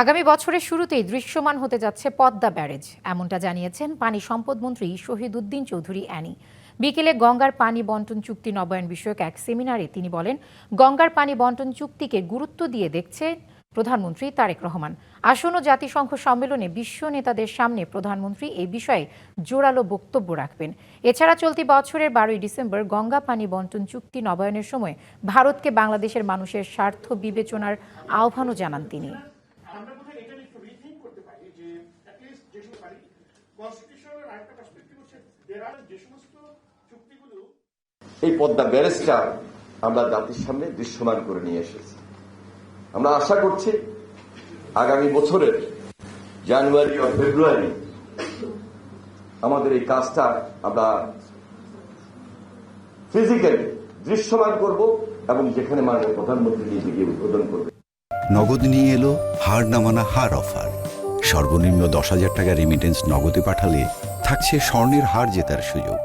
আগামী বছরের শুরুতেই দৃশ্যমান হতে যাচ্ছে পদ্মা ব্যারেজ, এমনটা জানিয়েছেন পানি সম্পদ মন্ত্রী শহীদউদ্দিন চৌধুরী অ্যানি। বিকেলে গঙ্গার পানি বন্টন চুক্তি নবায়ন বিষয়ক এক সেমিনারে তিনি বলেন, গঙ্গার পানি বন্টন চুক্তিকে গুরুত্ব দিয়ে দেখছে প্রধানমন্ত্রী তারেক রহমান। আসন্ন জাতিসংঘ সম্মেলনে বিশ্ব নেতাদের সামনে প্রধানমন্ত্রী এই বিষয়ে জোরালো বক্তব্য রাখবেন। এছাড়া চলতি বছরের 12ই ডিসেম্বর গঙ্গা পানি বন্টন চুক্তি নবায়নের সময় ভারতকে বাংলাদেশের মানুষের স্বার্থ বিবেচনার আহ্বানও জানান তিনি। আমরা বোধহয় এটা একটু রিথিঙ্ক করতে পারি যে অ্যাটলিস্ট যে সমস্ত পারি কনস্টিটিউশনের আরেকটা পার্সপেক্টিভ হচ্ছে যে সমস্ত চুক্তিগুলো এই পদ্মা ব্যারেজটা আমরা জাতির সামনে দৃশ্যমান করে নিয়ে এসেছি। আমরা আশা করছি আগামী বছরের জানুয়ারি ও ফেব্রুয়ারি আমাদের এই কাজটা আমরা ফিজিক্যালি দৃশ্যমান করব এবং যেখানে মাননীয় প্রধানমন্ত্রী নিজে গিয়ে উদ্বোধন করবে। নগদ নিয়ে এলো হার না মানা হার অফার। সর্বনিম্ন 10,000 টাকা রেমিটেন্স নগদে পাঠালে থাকছে স্বর্ণের হার জেতার সুযোগ।